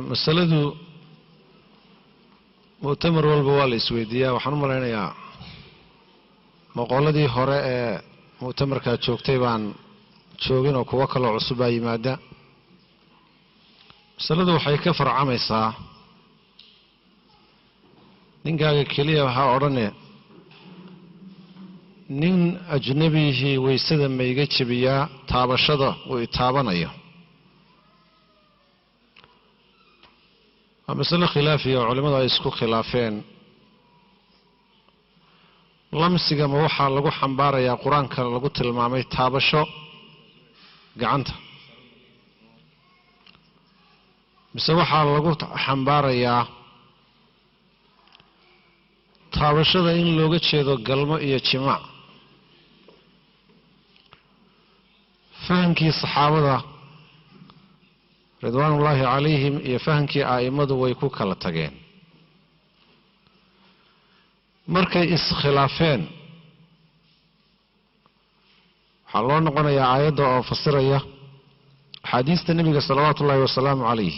مسألة مؤتمر والبوال السويدية وحنو ملينيا مقولدي هراء مؤتمر كاتشوكتي بان شوغين وكوا كلا عصبا يمادا مسألة waxay ka farcamaysaa ninkaaga kaliya waxa oranay nin ajnabihi weysada ma iga jabiya taabashada oo taabanayo مسألة خلافية وعلماء isku khilaafeen lamsiga ma waxa lagu xambaarayaa quraanka lagu tilmaamay taabasho gacanta mise waxa lagu xambaarayaa taabashada in looga jeedo galmo iyo jimaac fahamkii saxaabada رضوان الله عليهم يفهمكي آئمة ويكو كلا تغين مركي اسخلافين حلون نقول يا آيات أو فسرية حديث النبي صلوات الله وسلام عليه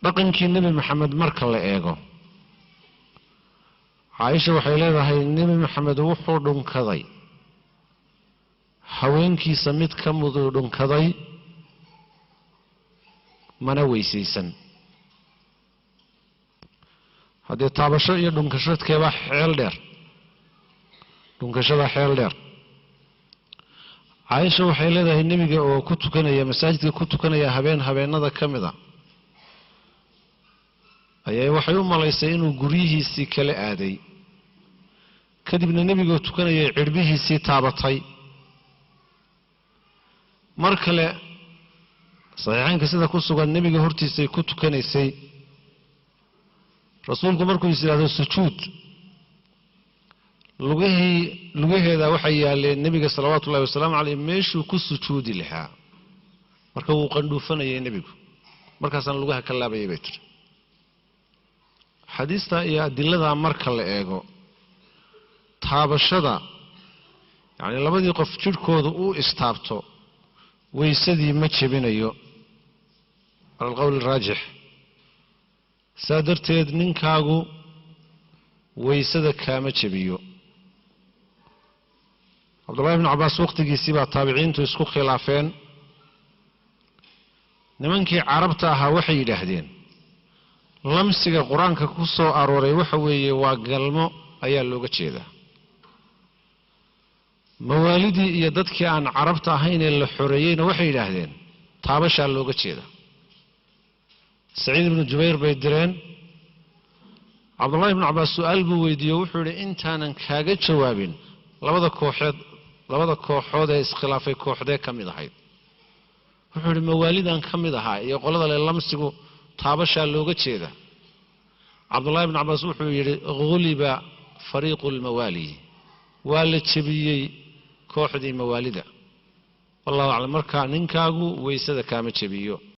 لقنكي النبي محمد مركا لأيغو عائشة وحيلة هاي النبي محمد وحور كذي هوينكي سميت كمدو كذي mana weysaysan hadii taabasho iyo dhunkashadkeeba xeel dheer dhunkashada xeel dheer Aisha waxay leedahay nabiga oo ku tukanaya masaajidka ku tukanaya habeenada kamida ayay waxay u malaysay inuu guriyihiisii kala aaday kadibna nabiga tukanaya cirbihiisii taabatay markale صحيحين كسيدا كسوغا النبي هورتيسي كنت كنيسي رسولكم مركو يسير السجود لغيه هذا وحي النبي صلوات الله والسلام عليه ميشو كسجود لها مركو قندو فنيا النبي مركا سان لغها كلابا يبيتر حديثتا يا دلدا مركا لا ايغو taabashada يعني labadii qof jirkooda uu istaabto weysadii ma jabinayo القول الراجح سادرتيد نينكاغو ويسدا كاما جبيو عبد الله بن عباس وقتيgiisii baa taabiciintu isku khilaafeen nimankii carabta ahaa waxay yiraahdeen lamsiga quraanka ku soo arooray waxa weeye waa galmo ayaa looga jeedaa mawaalidii iyo dadkii aan carabta ahayn ee la xoreeyayna waxay yiraahdeen taabasha looga jeedaa سعيد بن جبير بيدرين عبد الله بن عباس سؤال بويديو وحوري انتانا كاغا جوابين labada kooxood ee iskhilaafay kooxdee kamid ahayd wuxuu mawalidan kamid ahaa iyo qolada le lamsigu taabasha looga jeeda Abdullah ibn Abbas wuxuu yiri ghuliba fariiqul mawali wala jabiyay kooxdii mawalida wallahu a'lam marka ninkaagu weysada kaama jabiyo